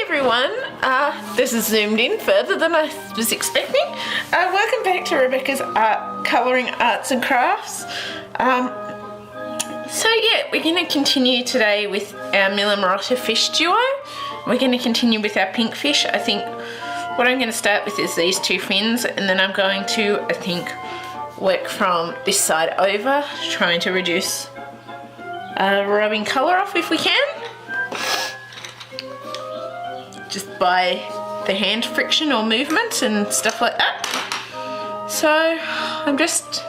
everyone, this is zoomed in further than I was expecting. Welcome back to Rebecca's Colouring Arts and Crafts. So yeah, we're going to continue today with our Millie Marotta fish duo. We're going to continue with our pink fish. I think what I'm going to start with is these two fins, and then I'm going to, I think, work from this side over, trying to reduce rubbing colour off if we can. Just by the hand friction or movement and stuff like that. So I'm just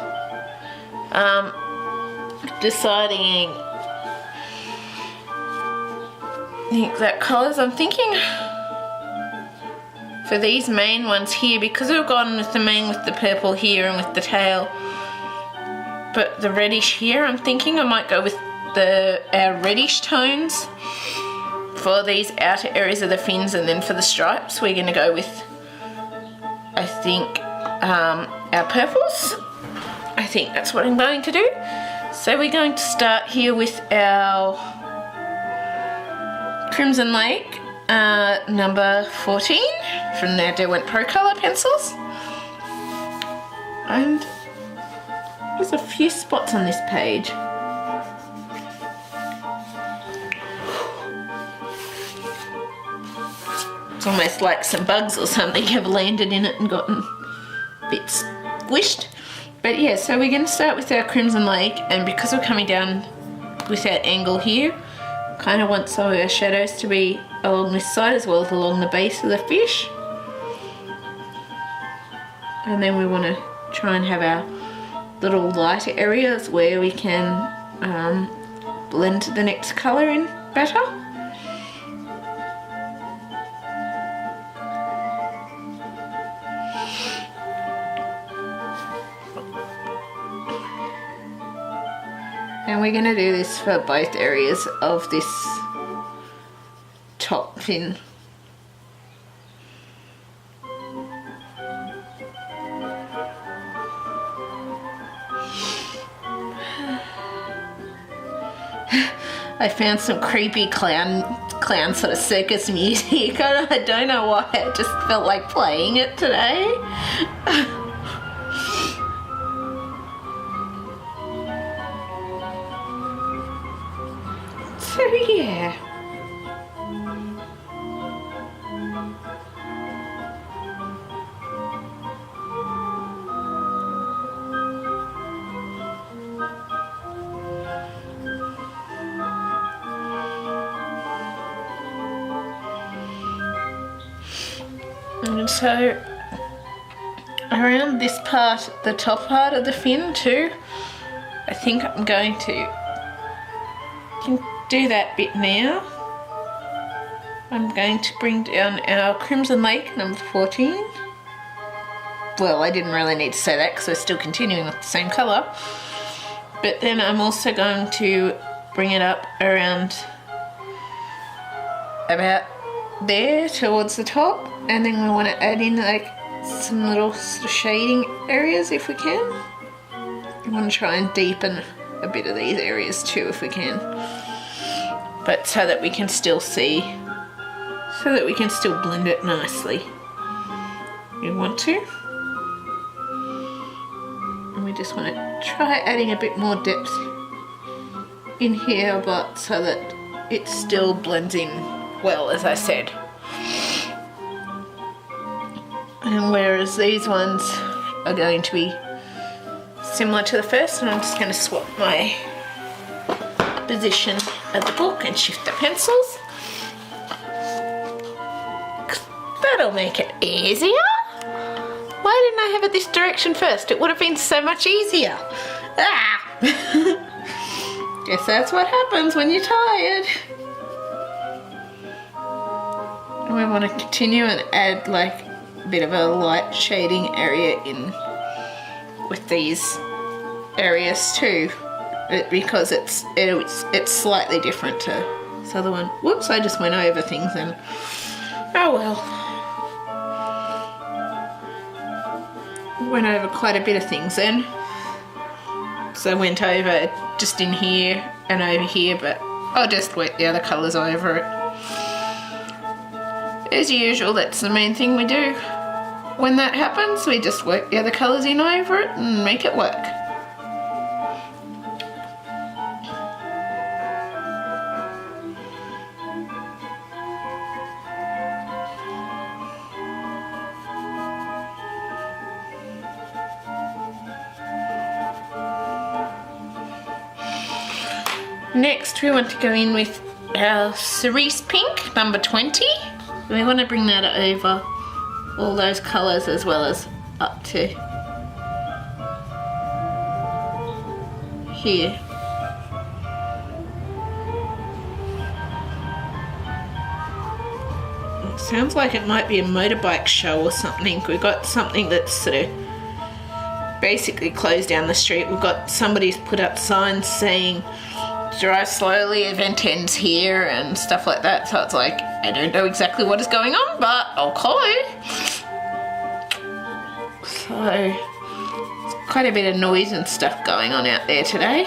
deciding the exact colours I'm thinking for these main ones here, because we've gone with the main with the purple here and with the tail, but the reddish here, I'm thinking I might go with our reddish tones for these outer areas of the fins, and then for the stripes we're going to go with, I think, our purples. I think that's what I'm going to do. So we're going to start here with our Crimson Lake number 14 from their Derwent ProColour pencils. And there's a few spots on this page. It's almost like some bugs or something have landed in it and gotten a bit squished. But yeah, so we're going to start with our Crimson Lake, and because we're coming down with our angle here, kind of want some of our shadows to be along this side as well as along the base of the fish. And then we want to try and have our little lighter areas where we can blend the next colour in better. And we're going to do this for both areas of this top fin. I found some creepy clown sort of circus music. I don't know why, I just felt like playing it today. So yeah. And so around this part, the top part of the fin too, I think I'm going to do that bit now. I'm going to bring down our Crimson Lake number 14. Well, I didn't really need to say that because we're still continuing with the same colour. But then I'm also going to bring it up around about there towards the top, and then we want to add in like some little sort of shading areas if we can. We want to try and deepen a bit of these areas too if we can. But so that we can still see, so that we can still blend it nicely. We want to. And we just want to try adding a bit more depth in here, but so that it still blends in well, as I said. And whereas these ones are going to be similar to the first, and I'm just going to swap my position of the book and shift the pencils. That'll make it easier. Why didn't I have it this direction first? It would have been so much easier. Guess that's what happens when you're tired. And we want to continue and add like a bit of a light shading area in with these areas too, because it's slightly different to this other one. Whoops, I just went over things then. Oh well. Went over quite a bit of things then. So I went over just in here and over here, but I'll just wet the other colours over it. as usual, that's the main thing we do. When that happens, we just work the other colours in over it and make it work. Next, we want to go in with our Cerise Pink, number 20. We want to bring that over all those colours as well as up to here. It sounds like it might be a motorbike show or something. We've got something that's sort of basically closed down the street. We've got somebody's put up signs saying drive slowly, event ends here and stuff like that. So it's like, I don't know exactly what is going on, but okay. So it's quite a bit of noise and stuff going on out there today.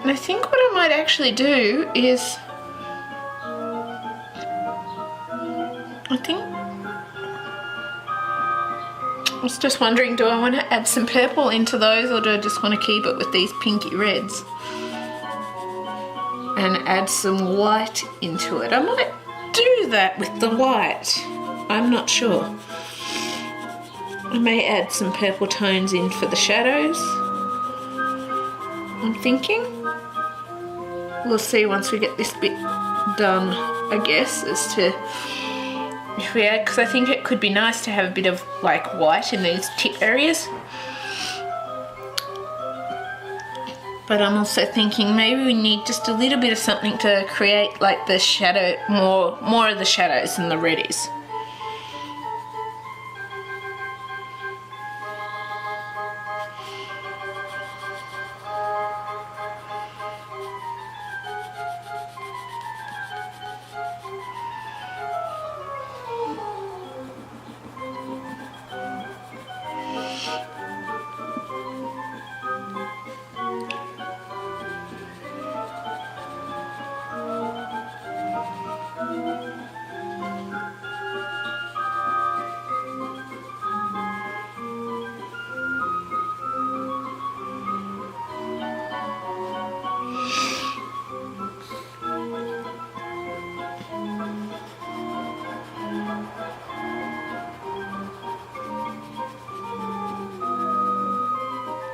And I think what I might actually do is, I was just wondering, do I want to add some purple into those or do I just want to keep it with these pinky reds and add some white into it? I might do that with the white. I'm not sure. I may add some purple tones in for the shadows. I'm thinking. We'll see once we get this bit done, I guess, as to if we add, because I think it could be nice to have a bit of like white in these tip areas. But I'm also thinking maybe we need just a little bit of something to create like the shadow, more of the shadows than the reddies.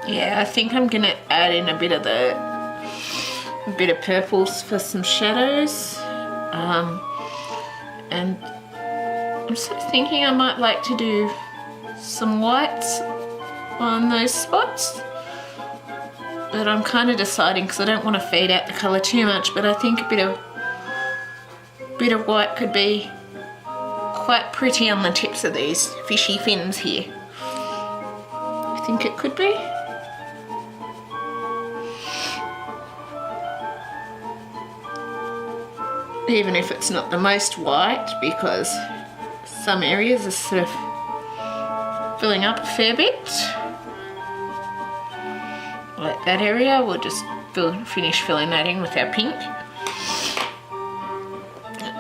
Yeah, I think I'm gonna add in a bit of purples for some shadows, and I'm sort of thinking I might like to do some whites on those spots, but I'm kind of deciding because I don't want to fade out the colour too much. But I think a bit of white could be quite pretty on the tips of these fishy fins here. I think it could be. Even if it's not the most white, because some areas are sort of filling up a fair bit. Like that area, we'll just finish filling that in with our pink.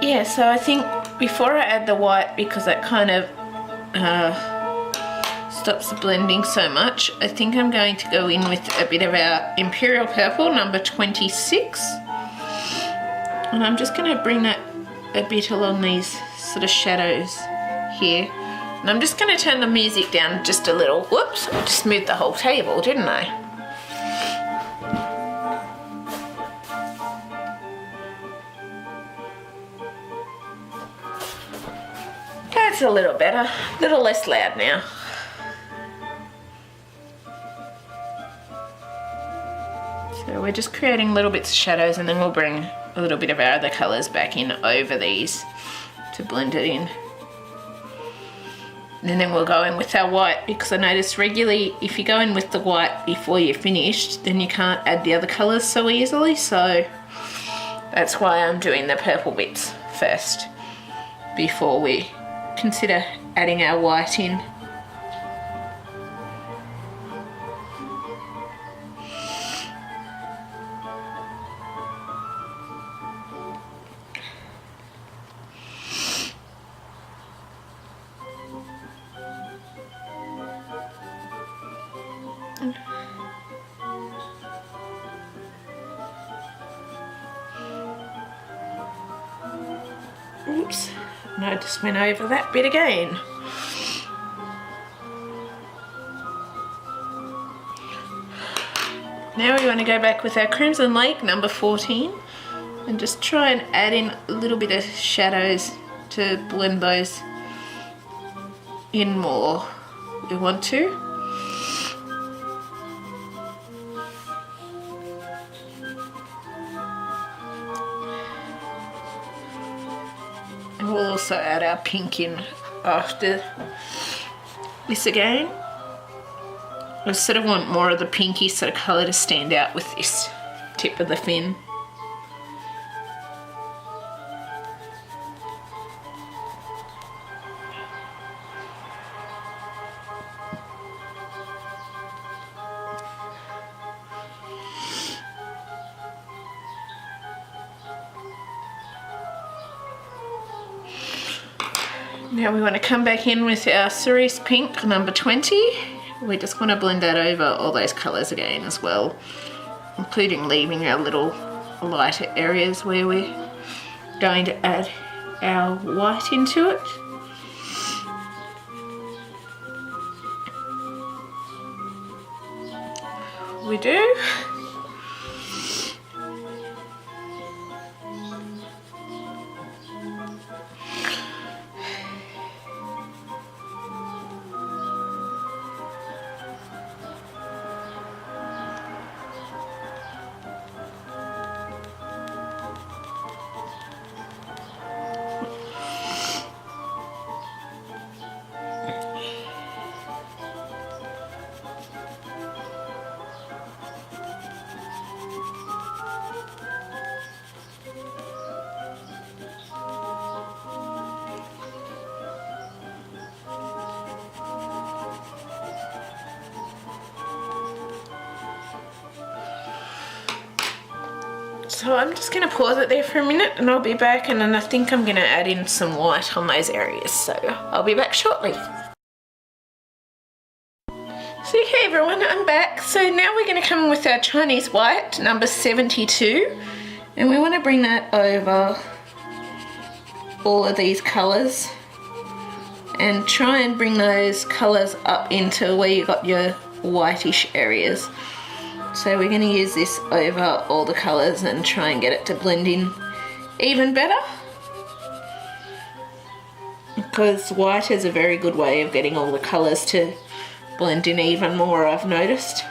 Yeah, so I think before I add the white, because that kind of stops the blending so much, I think I'm going to go in with a bit of our Imperial Purple, number 26. And I'm just going to bring that a bit along these sort of shadows here. And I'm just going to turn the music down just a little. Whoops, I just moved the whole table, didn't I? That's a little better, a little less loud now. So we're just creating little bits of shadows, and then we'll bring a little bit of our other colours back in over these to blend it in. And then we'll go in with our white, because I notice regularly if you go in with the white before you're finished, then you can't add the other colours so easily. So that's why I'm doing the purple bits first before we consider adding our white in. And I just went over that bit again. Now we want to go back with our Crimson Lake number 14 and just try and add in a little bit of shadows to blend those in more. We want to. And we'll also add our pink in after this again. I sort of want more of the pinky sort of colour to stand out with this tip of the fin. Now we want to come back in with our Cerise Pink number 20. We just want to blend that over all those colours again as well, including leaving our little lighter areas where we're going to add our white into it. We do. So I'm just going to pause it there for a minute and I'll be back, and then I think I'm going to add in some white on those areas, so I'll be back shortly. So hey everyone, I'm back. So now we're going to come with our Chinese white number 72, and we want to bring that over all of these colours and try and bring those colours up into where you got your whitish areas. So we're going to use this over all the colours and try and get it to blend in even better, because white is a very good way of getting all the colours to blend in even more, I've noticed.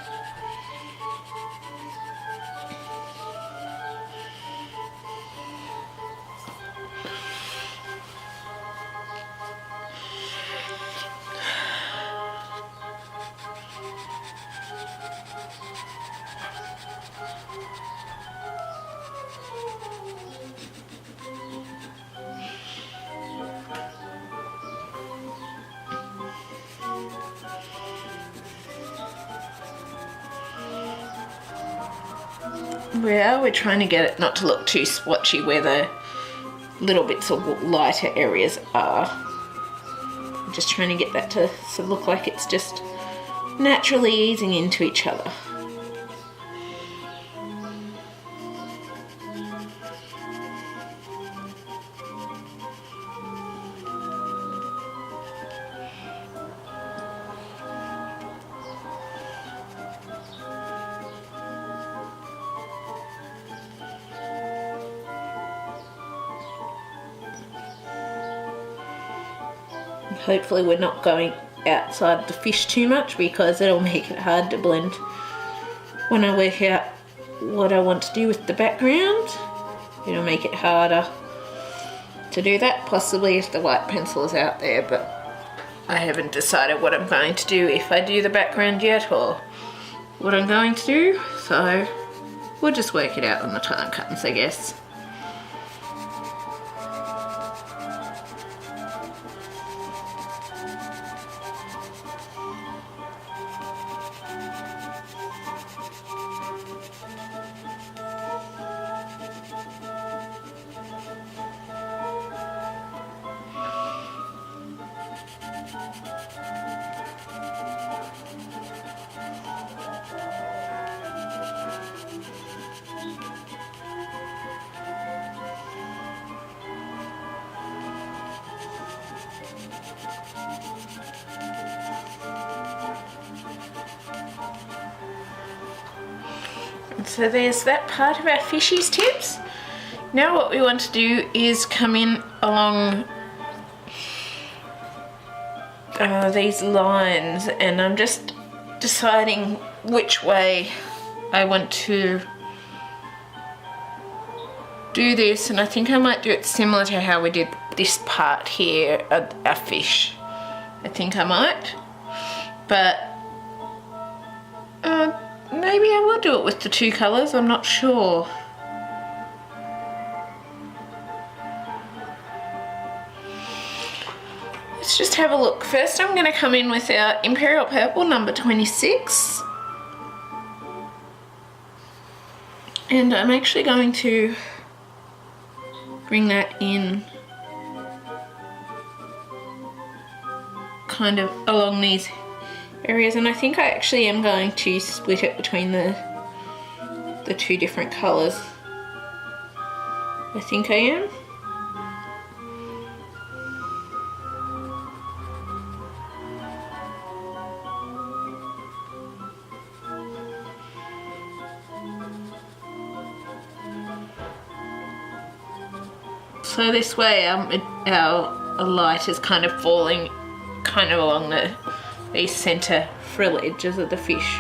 Well, we're trying to get it not to look too swatchy where the little bits of lighter areas are. I'm just trying to get that to sort of look like it's just naturally easing into each other. Hopefully we're not going outside the fish too much, because it'll make it hard to blend when I work out what I want to do with the background. It'll make it harder to do that, possibly if the white pencil is out there, but I haven't decided what I'm going to do, if I do the background yet or what I'm going to do, so we'll just work it out when the time comes, I guess. So there's that part of our fishies tips. Now what we want to do is come in along these lines, and I'm just deciding which way I want to do this, and I think I might do it similar to how we did this part here at our fish. I think I might, but maybe I will do it with the two colours, I'm not sure. Let's just have a look. First I'm going to come in with our Imperial Purple number 26. And I'm actually going to bring that in kind of along these areas, and I think I actually am going to split it between the two different colours. I think I am. So this way our light is kind of falling kind of along these centre frill edges of the fish.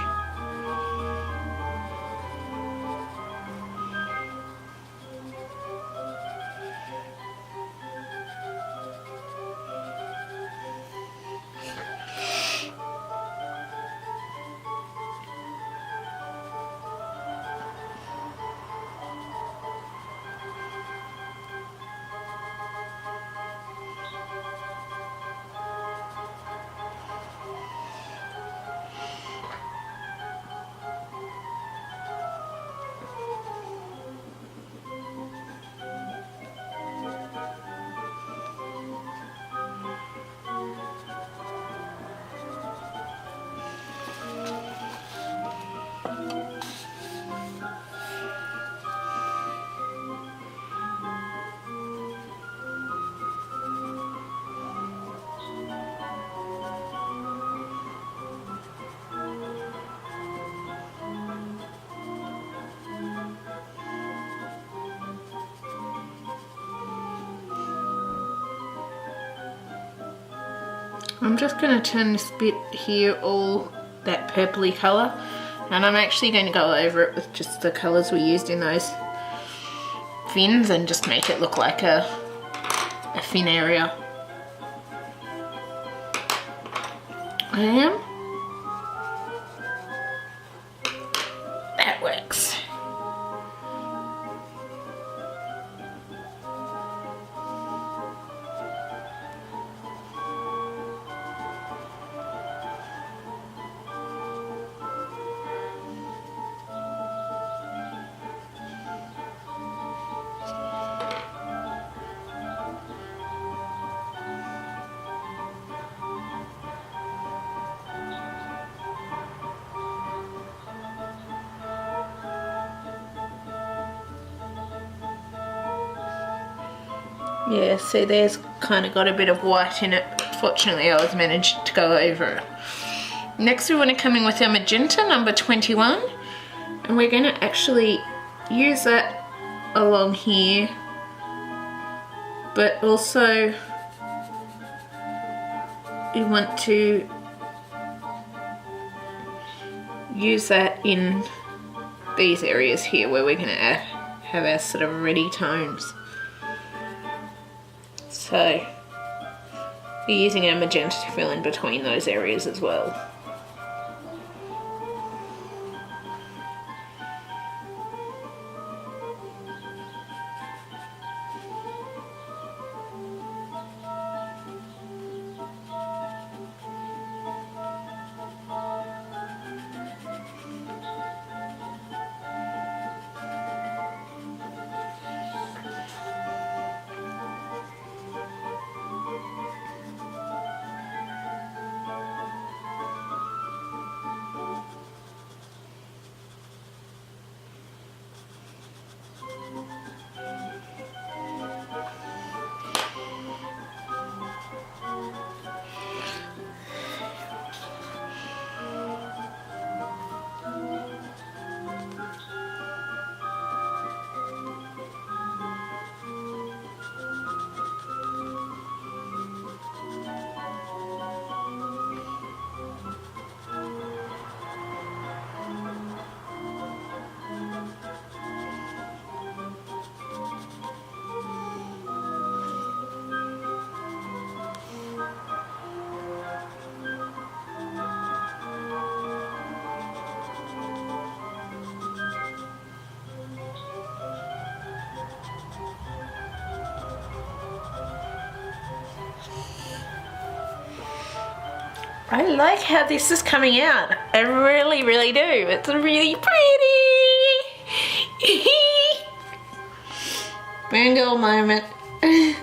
I'm just going to turn this bit here all that purpley colour, and I'm actually going to go over it with just the colours we used in those fins and just make it look like a fin area. I am. That works. Yeah, see there's kind of got a bit of white in it. Fortunately I was managed to go over it. Next we want to come in with our Magenta number 21, and we're going to actually use that along here, but also we want to use that in these areas here where we're going to have our sort of reddy tones. So we're using our magenta to fill in between those areas as well. I like how this is coming out. I really, really do. It's really pretty. Burn girl moment. I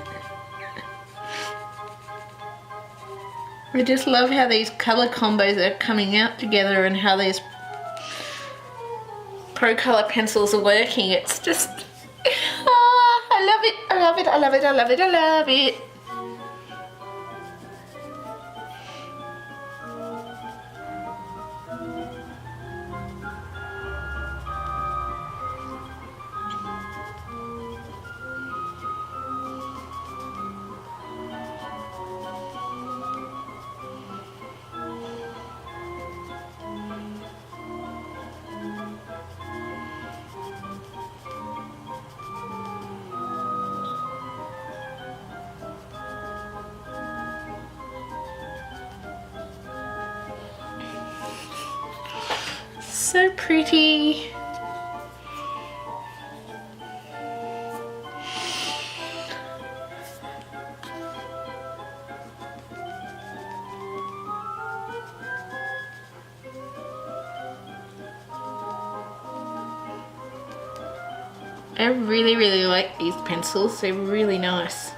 just love how these colour combos are coming out together and how these ProColour pencils are working. It's just, I love it, I love it, I love it, I love it, I love it. So pretty. I really, really like these pencils. They're really nice.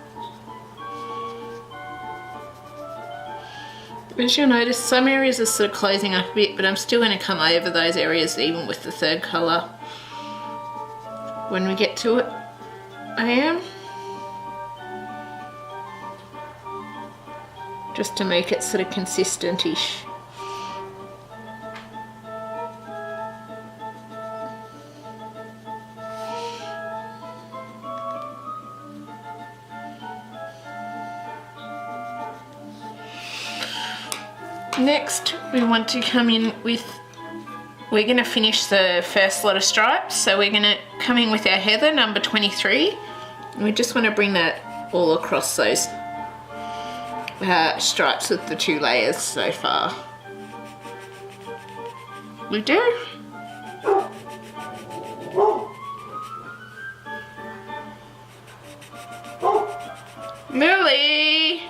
As you'll notice, some areas are sort of closing up a bit, but I'm still going to come over those areas even with the third colour when we get to it. I am. Just to make it sort of consistent-ish. Next, we want to come in with, we're going to finish the first lot of stripes, so we're going to come in with our heather number 23, and we just want to bring that all across those stripes with the 2 layers so far. We do. Millie!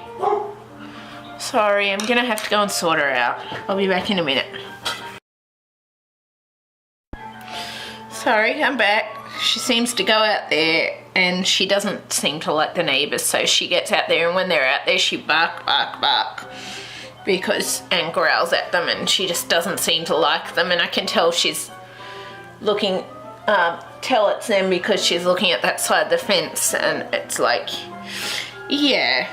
Sorry, I'm gonna have to go and sort her out. I'll be back in a minute. Sorry, I'm back. She seems to go out there and she doesn't seem to like the neighbours, so she gets out there, and when they're out there she bark and growls at them, and she just doesn't seem to like them, and I can tell she's looking, tell it's them because she's looking at that side of the fence, and it's like, yeah.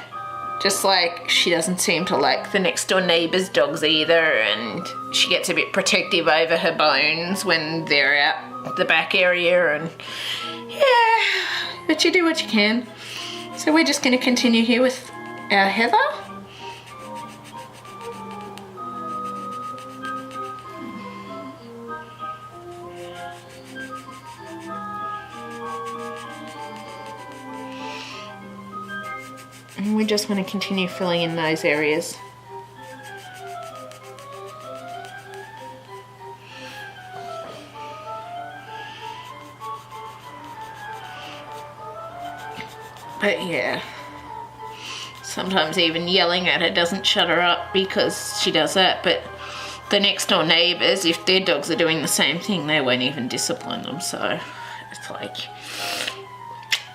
Just like she doesn't seem to like the next door neighbour's dogs either, and she gets a bit protective over her bones when they're out the back area, and yeah, but you do what you can. So we're just going to continue here with our heather. And we just want to continue filling in those areas. But yeah, sometimes even yelling at her doesn't shut her up because she does that, but the next door neighbours, if their dogs are doing the same thing, they won't even discipline them, so it's like,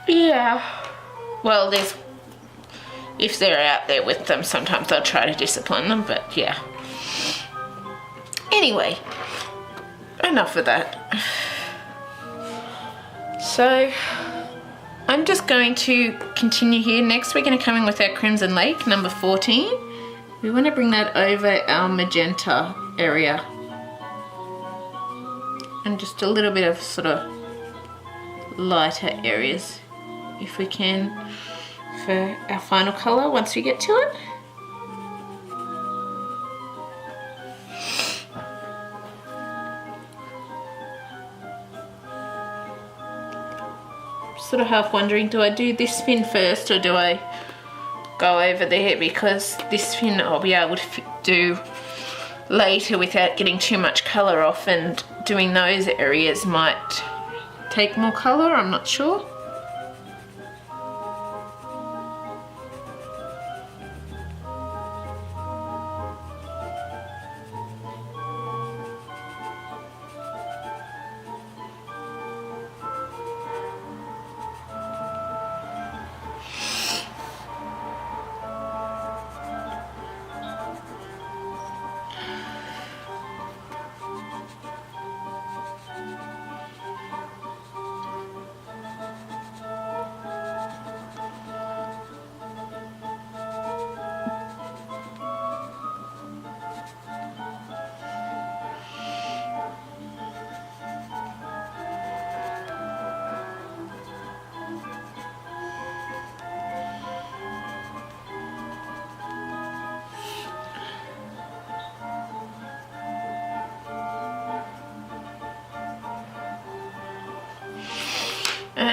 yeah. Well, if they're out there with them, sometimes they'll try to discipline them, but yeah. Anyway, enough of that. So, I'm just going to continue here. Next, we're going to come in with our Crimson Lake, number 14. We want to bring that over our magenta area. And just a little bit of sort of lighter areas, if we can, for our final colour once we get to it. Sort of half wondering, do I do this fin first or do I go over there, because this fin I'll be able to do later without getting too much colour off, and doing those areas might take more colour, I'm not sure.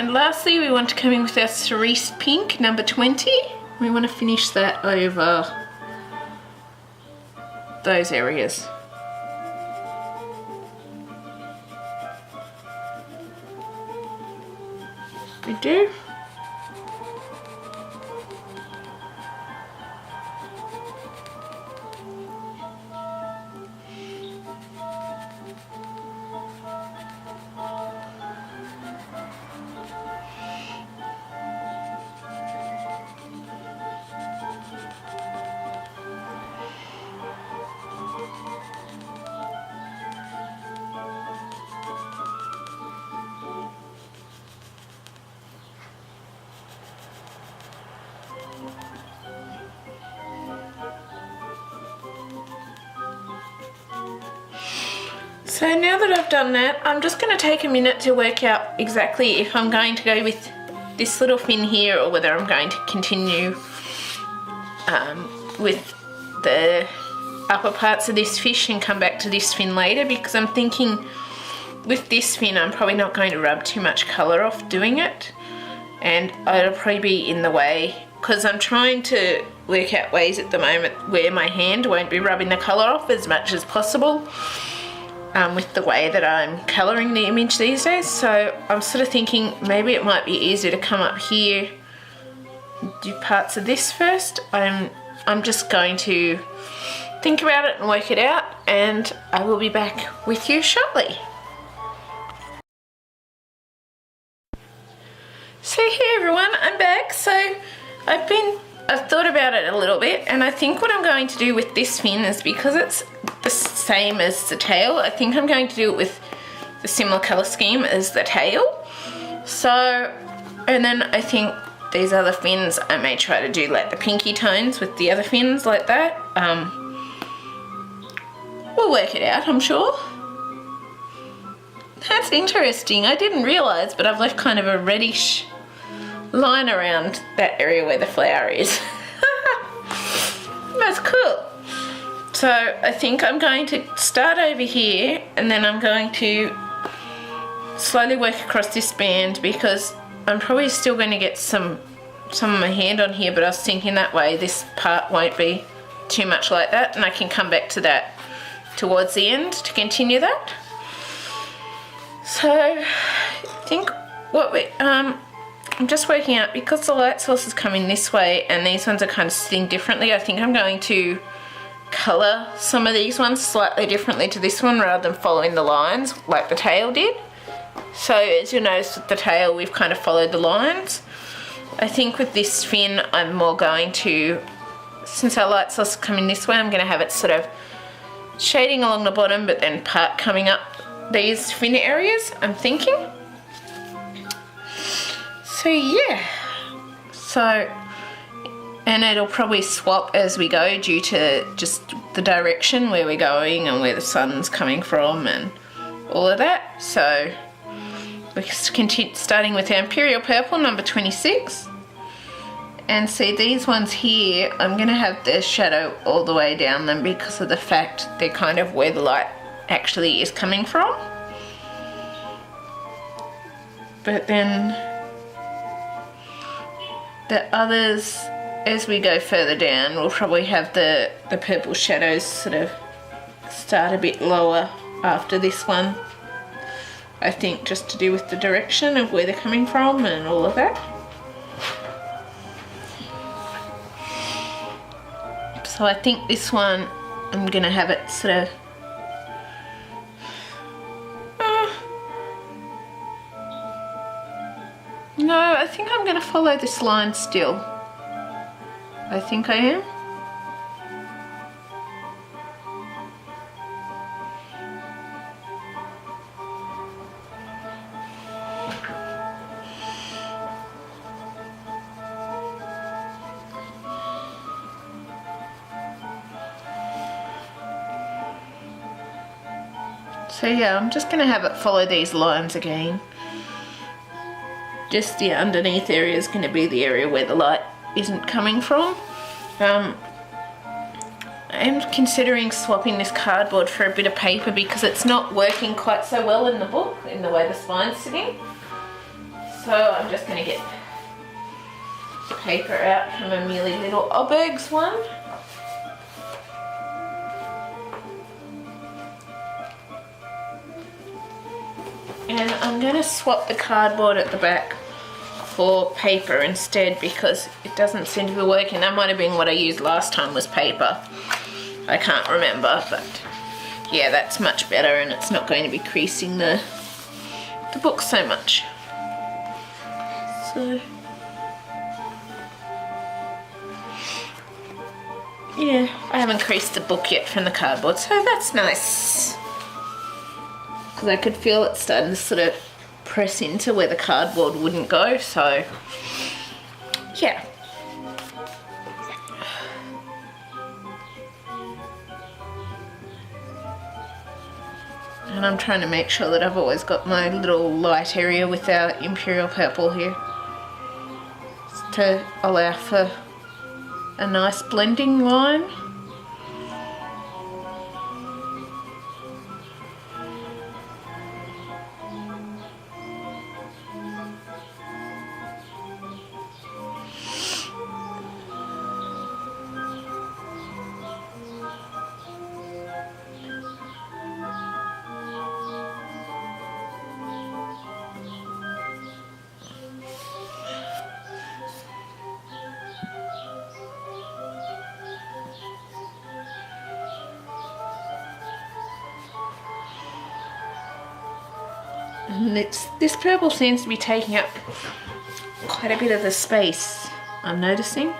And lastly, we want to come in with our Cerise Pink, number 20. We want to finish that over those areas. We do. So now that I've done that, I'm just going to take a minute to work out exactly if I'm going to go with this little fin here or whether I'm going to continue with the upper parts of this fish and come back to this fin later, because I'm thinking with this fin I'm probably not going to rub too much colour off doing it, and it'll probably be in the way because I'm trying to work out ways at the moment where my hand won't be rubbing the colour off as much as possible. With the way that I'm colouring the image these days, so I'm sort of thinking maybe it might be easier to come up here, do parts of this first. I'm just going to think about it and work it out, and I will be back with you shortly. So hey everyone, I'm back. So I've thought about it a little bit, and I think what I'm going to do with this fin is, because it's the same as the tail, I think I'm going to do it with the similar colour scheme as the tail. So, and then I think these other fins I may try to do like the pinky tones with the other fins like that. We'll work it out, I'm sure. That's interesting. I didn't realise, but I've left kind of a reddish line around that area where the flower is. That's cool. So I think I'm going to start over here, and then I'm going to slowly work across this band, because I'm probably still going to get some of my hand on here, but I was thinking that way this part won't be too much like that, and I can come back to that towards the end to continue that. So I think what I'm just working out, because the light source is coming this way and these ones are kind of sitting differently, I think I'm going to colour some of these ones slightly differently to this one rather than following the lines like the tail did. So as you'll notice with the tail, we've kind of followed the lines. I think with this fin I'm more going to, since our light source is coming this way, I'm going to have it sort of shading along the bottom but then part coming up these fin areas, I'm thinking. So yeah, and it'll probably swap as we go due to just the direction where we're going and where the sun's coming from and all of that. So we're starting with our Imperial Purple, number 26. And see, these ones here, I'm going to have the shadow all the way down them because of the fact they're kind of where the light actually is coming from. But then the others, as we go further down, we'll probably have the purple shadows sort of start a bit lower after this one. I think just to do with the direction of where they're coming from and all of that. So I think this one, I'm going to have it sort of no, I think I'm going to follow this line still. I think I am. So yeah, I'm just going to have it follow these lines again. Just the underneath area is going to be the area where the light isn't coming from. I am considering swapping this cardboard for a bit of paper because it's not working quite so well in the book, in the way the spine's sitting. So I'm just going to get the paper out from a Millie Little Obergs one. And I'm going to swap the cardboard at the back for paper instead because it doesn't seem to be working. That might have been what I used last time was paper. I can't remember, but yeah, that's much better and it's not going to be creasing the book so much. So yeah, I haven't creased the book yet from the cardboard, so that's nice. Because I could feel it starting to sort of press into where the cardboard wouldn't go, so yeah. And I'm trying to make sure that I've always got my little light area with our Imperial Purple here to allow for a nice blending line. And this purple seems to be taking up quite a bit of the space, I'm noticing.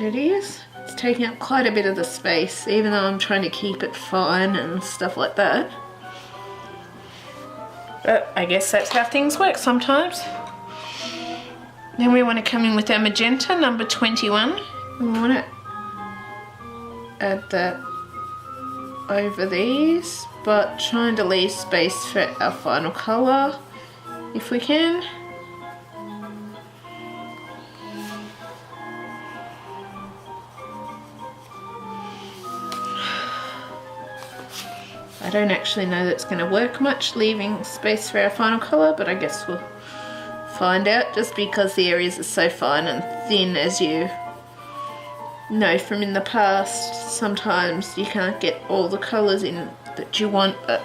It is. It's taking up quite a bit of the space, even though I'm trying to keep it fine and stuff like that. But I guess that's how things work sometimes. Then we want to come in with our magenta, number 21. We want to add that over these, but trying to leave space for our final colour if we can. I don't actually know that's going to work much, leaving space for our final colour, but I guess we'll find out, just because the areas are so fine and thin, as you know from in the past. Sometimes you can't get all the colours in that you want, but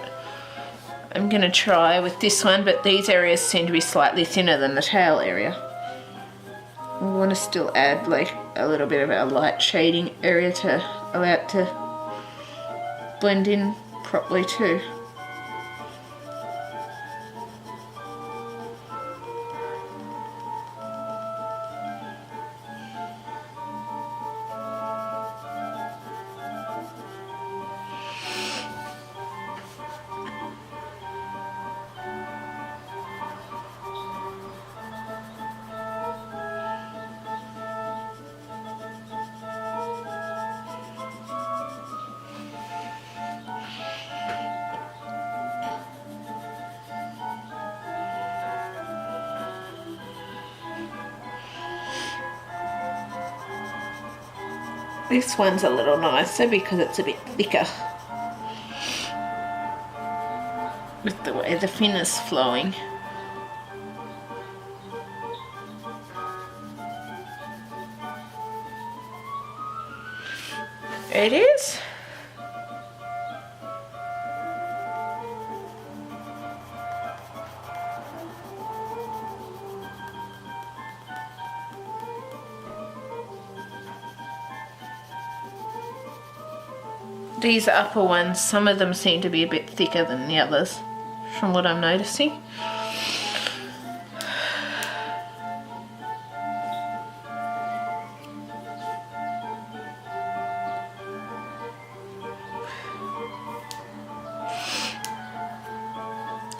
I'm going to try with this one, but these areas seem to be slightly thinner than the tail area. We want to still add like a little bit of our light shading area to allow it to blend in properly too. This one's a little nicer because it's a bit thicker with the way the fin is flowing. It is. These upper ones, some of them seem to be a bit thicker than the others, from what I'm noticing.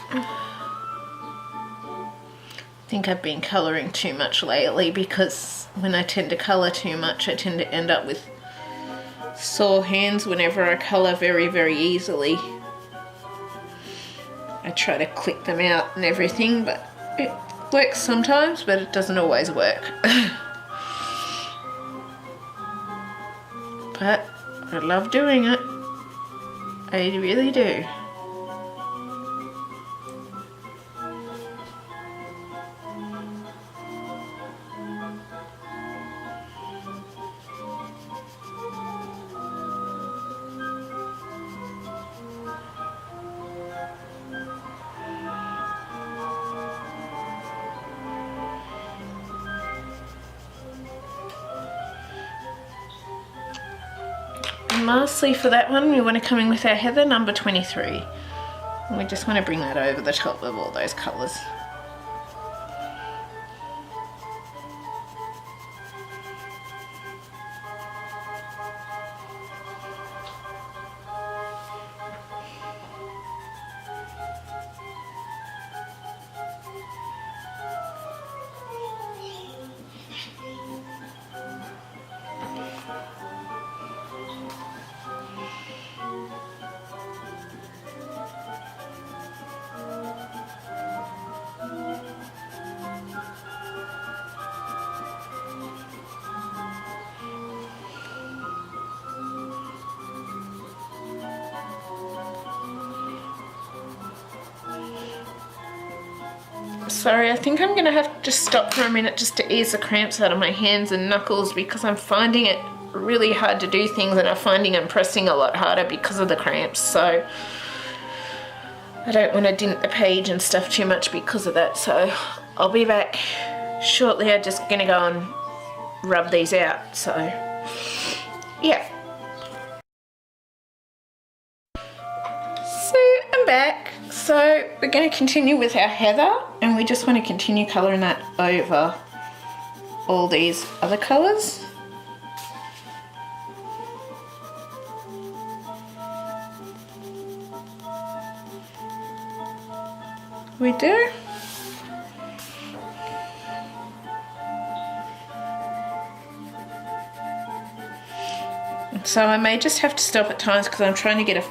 I think I've been colouring too much lately, because when I tend to colour too much, I tend to end up with sore hands whenever I colour very, very easily. I try to click them out and everything, but it works sometimes, but it doesn't always work. I love doing it. I really do. And lastly for that one, we want to come in with our heather number 23. And we just want to bring that over the top of all those colours. Sorry, I think I'm going to have to just stop for a minute just to ease the cramps out of my hands and knuckles because I'm finding it really hard to do things and I'm finding I'm pressing a lot harder because of the cramps. So I don't want to dent the page and stuff too much because of that. So I'll be back shortly. I'm just going to go and rub these out. So yeah. So I'm back. So we're going to continue with our heather and we just want to continue colouring that over all these other colours. We do. So I may just have to stop at times because I'm trying to get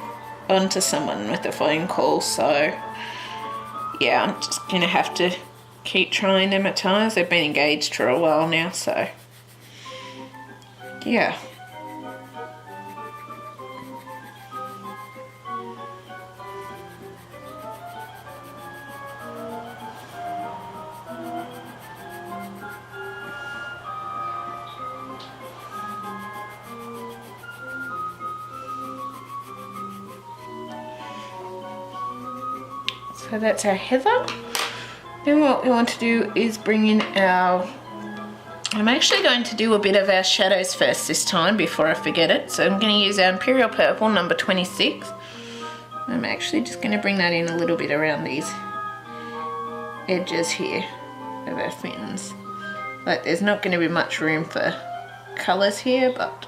onto someone with a phone call, so yeah, I'm just gonna have to keep trying them at times. They've been engaged for a while now, so yeah. So that's our heather. Then what we want to do is bring in our, I'm actually going to do a bit of our shadows first this time before I forget it. So I'm going to use our Imperial Purple number 26. I'm actually just going to bring that in a little bit around these edges here of our fins. Like there's not going to be much room for colours here, but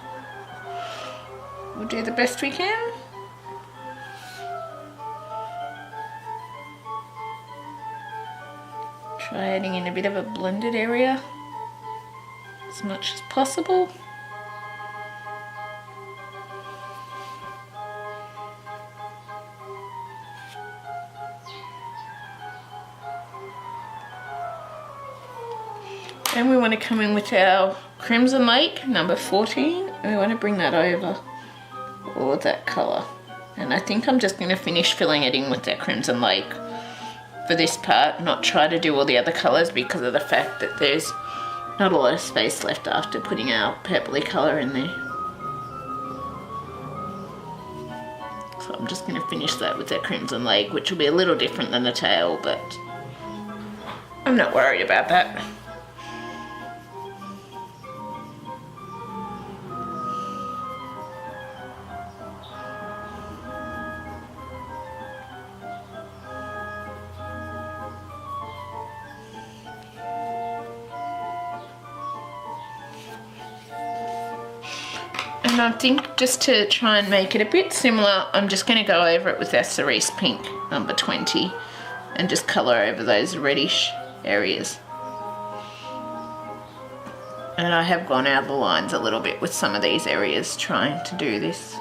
we'll do the best we can. Try adding in a bit of a blended area as much as possible. And we want to come in with our Crimson Lake number 14 and we want to bring that over all of that colour. And I think I'm just going to finish filling it in with that Crimson Lake for this part, not try to do all the other colours because of the fact that there's not a lot of space left after putting our purpley colour in there. So I'm just going to finish that with that Crimson Lake, which will be a little different than the tail, but I'm not worried about that. And I think just to try and make it a bit similar, I'm just going to go over it with our Cerise Pink number 20 and just colour over those reddish areas. And I have gone out of the lines a little bit with some of these areas trying to do this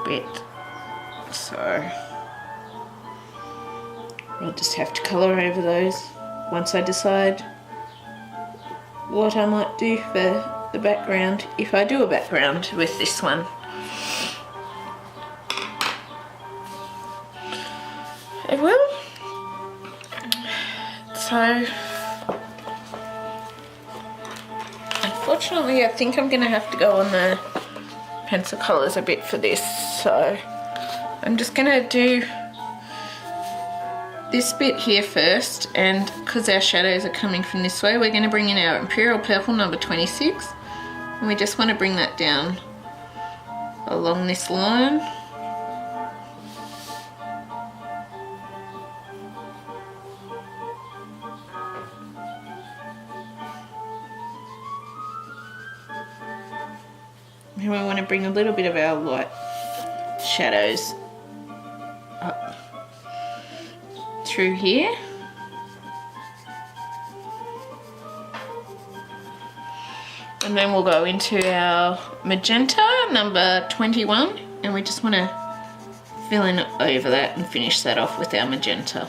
bit. So I'll just have to colour over those once I decide what I might do for the background, if I do a background with this one. I will. So, unfortunately I think I'm going to have to go on the pencil colours a bit for this, so I'm just going to do this bit here first, and because our shadows are coming from this way, we're going to bring in our Imperial Purple number 26, and we just want to bring that down along this line. And we want to bring a little bit of our light shadows up through here. And then we'll go into our Magenta number 21, and we just want to fill in over that and finish that off with our Magenta.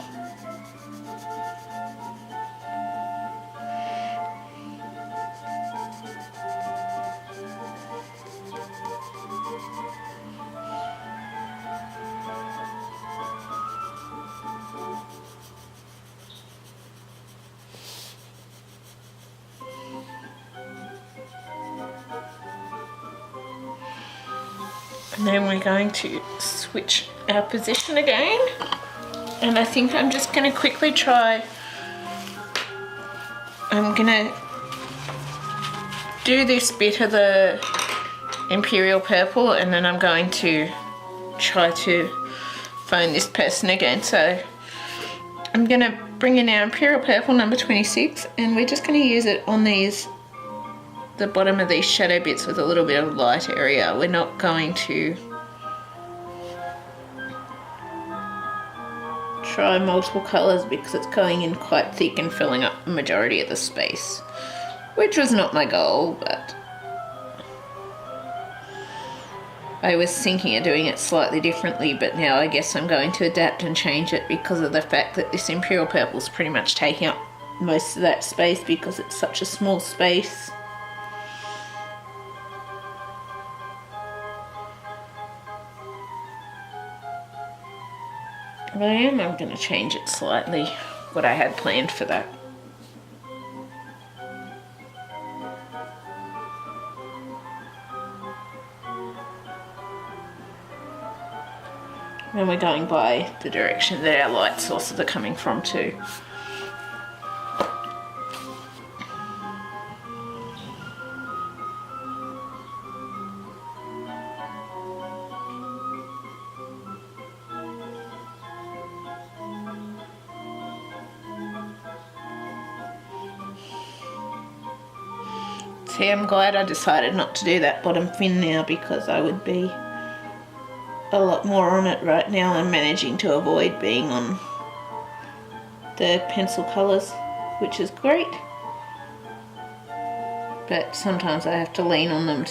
And then we're going to switch our position again, and I think I'm just going to quickly try, I'm going to do this bit of the Imperial Purple, and then I'm going to try to phone this person again. So I'm going to bring in our Imperial Purple number 26, and we're just going to use it on the bottom of these shadow bits with a little bit of light area. We're not going to try multiple colours because it's going in quite thick and filling up the majority of the space, which was not my goal, but I was thinking of doing it slightly differently, but now I guess I'm going to adapt and change it because of the fact that this Imperial Purple is pretty much taking up most of that space because it's such a small space. But I'm going to change it slightly, what I had planned for that. And we're going by the direction that our light sources are coming from too. See, I'm glad I decided not to do that bottom fin now, because I would be a lot more on it right now. I'm managing to avoid being on the pencil colours, which is great. But sometimes I have to lean on them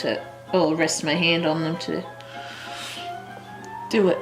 or rest my hand on them to do it.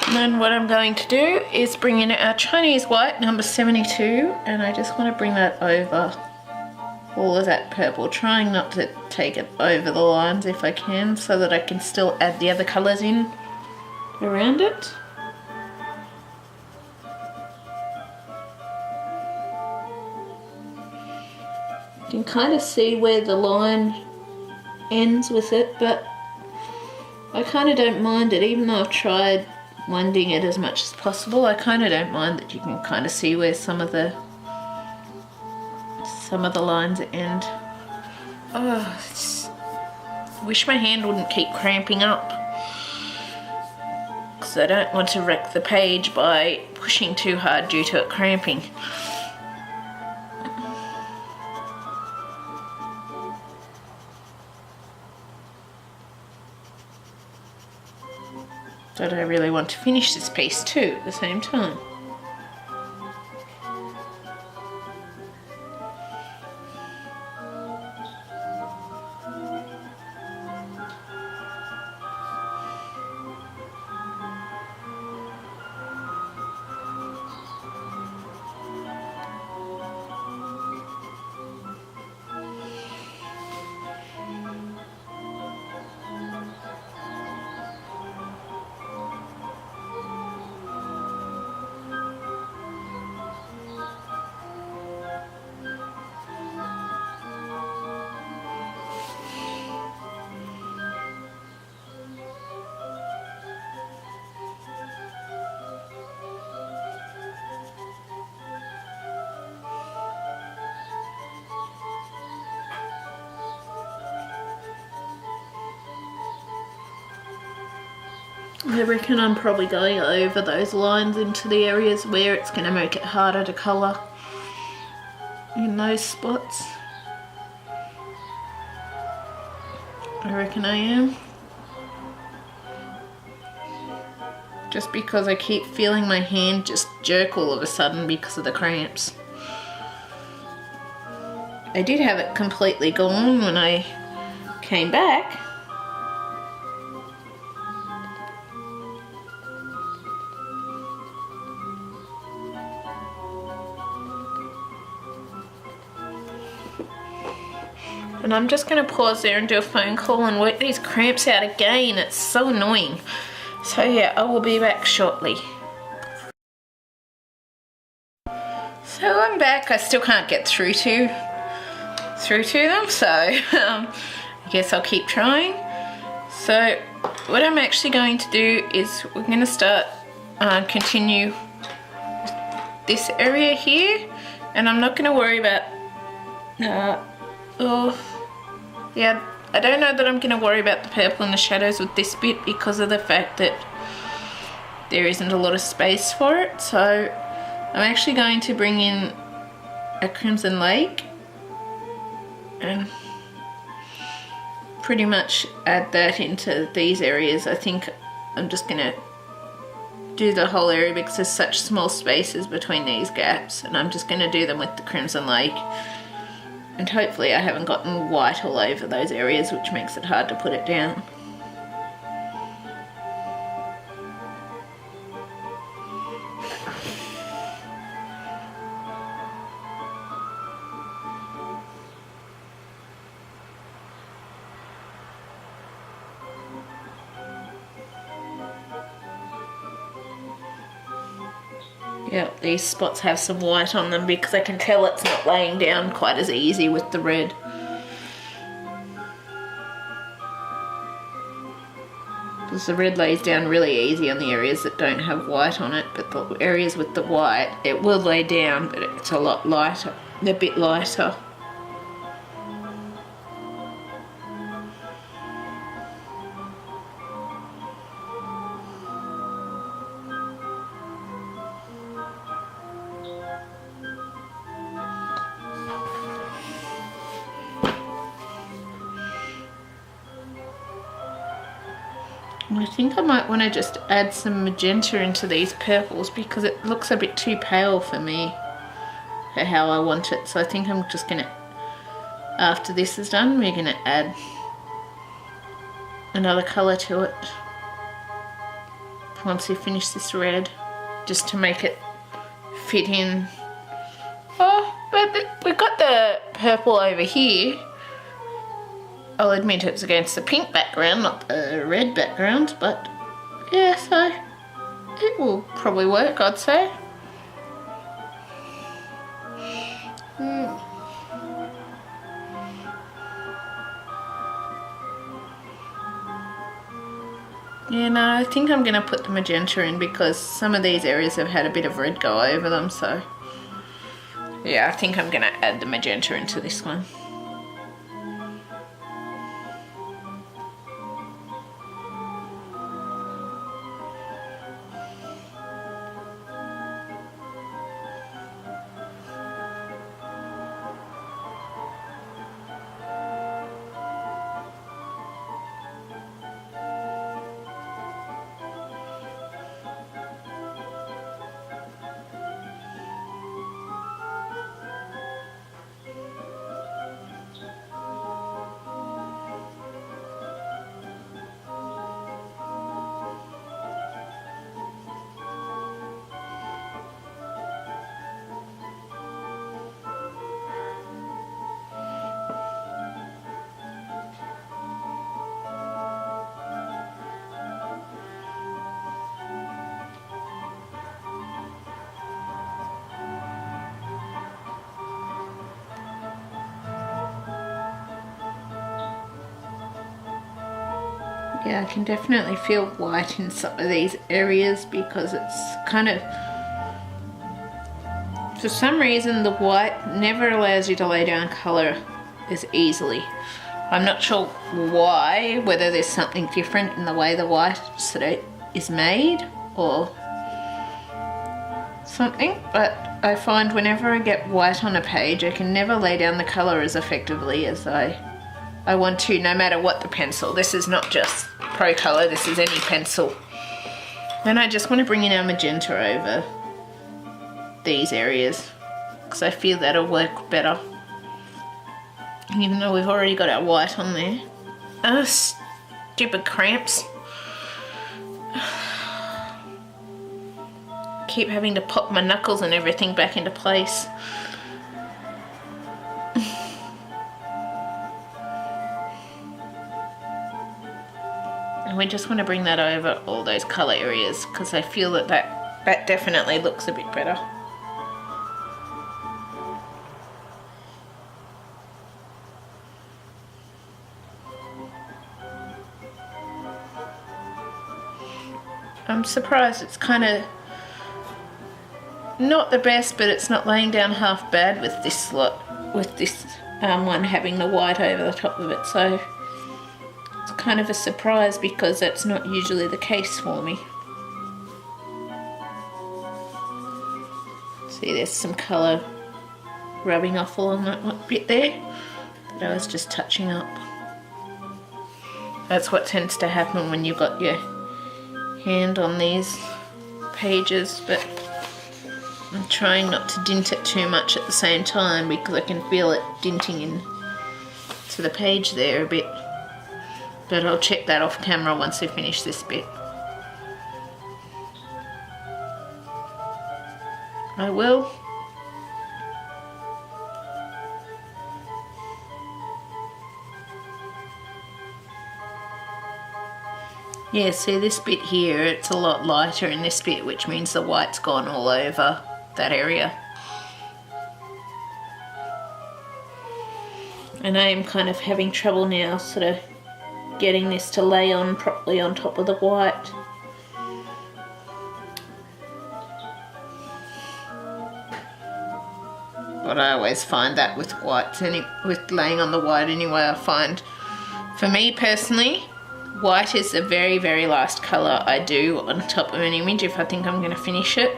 And then what I'm going to do is bring in our Chinese white number 72, and I just want to bring that over all of that purple, trying not to take it over the lines if I can, so that I can still add the other colours in around it. You can kind of see where the line ends with it, but I kind of don't mind it, even though I've tried blending it as much as possible. I kind of don't mind that you can kind of see where some of the lines end. Oh, wish my hand wouldn't keep cramping up, because I don't want to wreck the page by pushing too hard due to it cramping. But I really want to finish this piece too at the same time. I reckon I'm probably going over those lines into the areas where it's going to make it harder to colour in those spots. I reckon I am. Just because I keep feeling my hand just jerk all of a sudden because of the cramps. I did have it completely gone when I came back. And I'm just going to pause there and do a phone call and work these cramps out again. It's so annoying. So yeah, I will be back shortly. So I'm back. I still can't get through to them, so I guess I'll keep trying. So what I'm actually going to do is we're going to start continue this area here, and I'm not going to worry about yeah, I don't know that I'm going to worry about the purple and the shadows with this bit because of the fact that there isn't a lot of space for it. So I'm actually going to bring in a Crimson Lake and pretty much add that into these areas. I think I'm just going to do the whole area because there's such small spaces between these gaps, and I'm just going to do them with the Crimson Lake. And hopefully I haven't gotten white all over those areas, which makes it hard to put it down. Yeah, these spots have some white on them because I can tell it's not laying down quite as easy with the red. Because the red lays down really easy on the areas that don't have white on it, but the areas with the white, it will lay down, but it's a lot lighter, a bit lighter. I think I might want to just add some magenta into these purples because it looks a bit too pale for me for how I want it. So I think I'm just going to, after this is done, we're going to add another colour to it once we finish this red, just to make it fit in. Oh, but we've got the purple over here. I'll admit it's against the pink background, not the red background, but yeah, so it will probably work, I'd say. Yeah, no, I think I'm going to put the magenta in because some of these areas have had a bit of red go over them, so yeah, I think I'm going to add the magenta into this one. Yeah, I can definitely feel white in some of these areas because it's kind of, for some reason the white never allows you to lay down colour as easily. I'm not sure why, whether there's something different in the way the white sort of is made or something, but I find whenever I get white on a page I can never lay down the colour as effectively as I want to, no matter what the pencil. This is not just ProColour, this is any pencil. Then I just want to bring in our magenta over these areas because I feel that'll work better, even though we've already got our white on there. Oh, stupid cramps. Keep having to pop my knuckles and everything back into place. And we just want to bring that over all those colour areas because I feel that that definitely looks a bit better. I'm surprised it's kind of not the best, but it's not laying down half bad with this lot, with this one having the white over the top of it. So it's kind of a surprise because that's not usually the case for me. See, there's some colour rubbing off along that one bit there that I was just touching up. That's what tends to happen when you've got your hand on these pages, but I'm trying not to dint it too much at the same time because I can feel it dinting in to the page there a bit. But I'll check that off camera once I finish this bit. I will. Yeah, see this bit here, it's a lot lighter in this bit, which means the white's gone all over that area. And I am kind of having trouble now sort of getting this to lay on properly on top of the white. But I always find that with whites, with laying on the white anyway, I find, for me personally, white is the very, very last colour I do on top of an image if I think I'm going to finish it,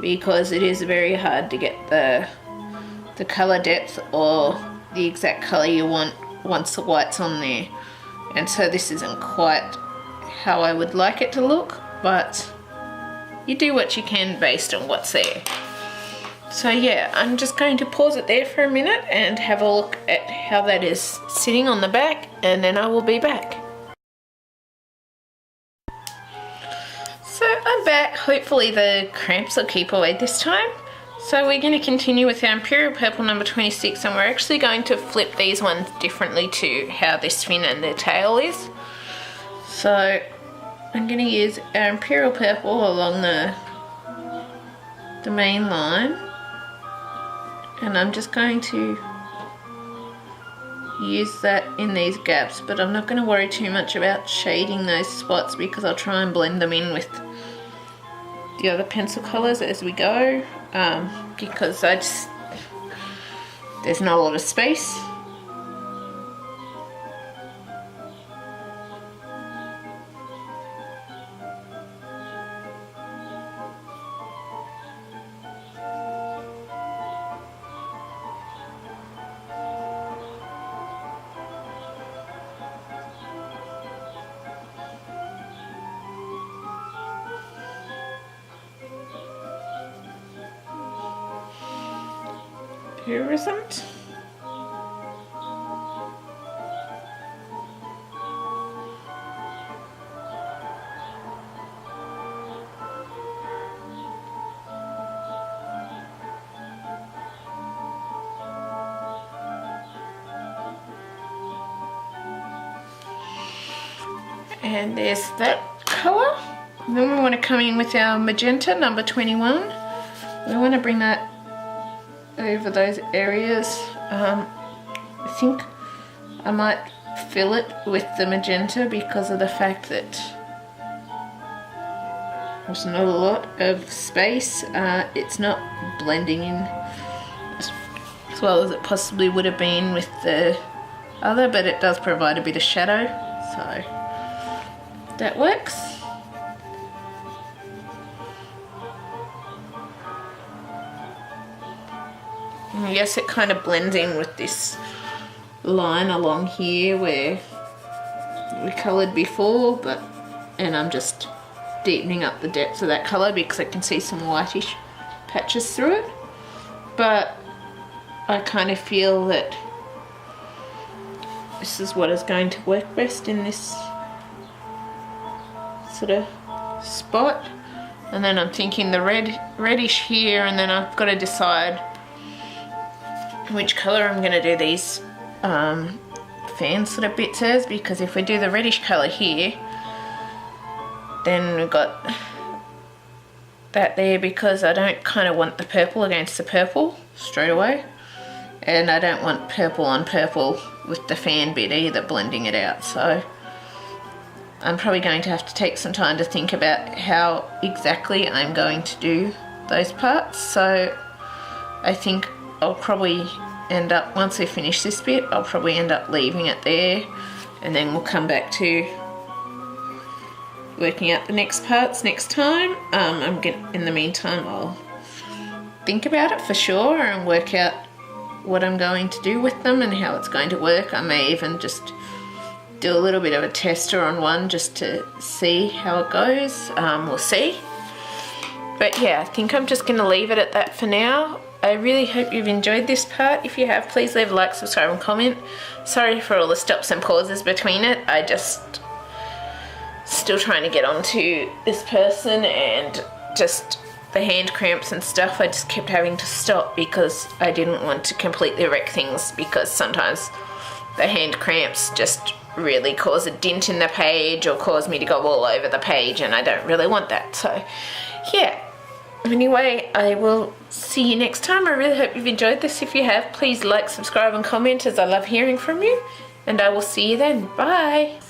because it is very hard to get the colour depth or the exact colour you want once the white's on there. And so this isn't quite how I would like it to look, but you do what you can based on what's there. So yeah, I'm just going to pause it there for a minute and have a look at how that is sitting on the back, and then I will be back. So I'm back. Hopefully the cramps will keep away this time. So we're going to continue with our Imperial Purple number 26, and we're actually going to flip these ones differently to how this fin and their tail is. So I'm going to use our Imperial Purple along the main line, and I'm just going to use that in these gaps, but I'm not going to worry too much about shading those spots because I'll try and blend them in with the other pencil colours as we go, because there's not a lot of space. Here isn't. And there's that colour. And then we want to come in with our magenta number 21. We want to bring that over those areas. I think I might fill it with the magenta because of the fact that there's not a lot of space. It's not blending in as well as it possibly would have been with the other, but it does provide a bit of shadow, so that works. And yes, it kind of blends in with this line along here where we coloured before, and I'm just deepening up the depth of that colour because I can see some whitish patches through it. But I kind of feel that this is what is going to work best in this sort of spot. And then I'm thinking the reddish here, and then I've got to decide which colour I'm going to do these fan sort of bits as, because if we do the reddish colour here, then we've got that there, because I don't kind of want the purple against the purple straight away, and I don't want purple on purple with the fan bit either, blending it out. So I'm probably going to have to take some time to think about how exactly I'm going to do those parts. So I think I'll probably end up, once we finish this bit, I'll probably end up leaving it there, and then we'll come back to working out the next parts next time. In the meantime, I'll think about it for sure and work out what I'm going to do with them and how it's going to work. I may even just do a little bit of a tester on one just to see how it goes. We'll see. But yeah, I think I'm just going to leave it at that for now. I really hope you've enjoyed this part. If you have, please leave a like, subscribe and comment. Sorry for all the stops and pauses between it. I just still trying to get onto this person, and just the hand cramps and stuff, I just kept having to stop because I didn't want to completely wreck things, because sometimes the hand cramps just really cause a dent in the page or cause me to go all over the page, and I don't really want that. So yeah, anyway, I will see you next time. I really hope you've enjoyed this. If you have, please like, subscribe and comment, as I love hearing from you, and I will see you then. Bye.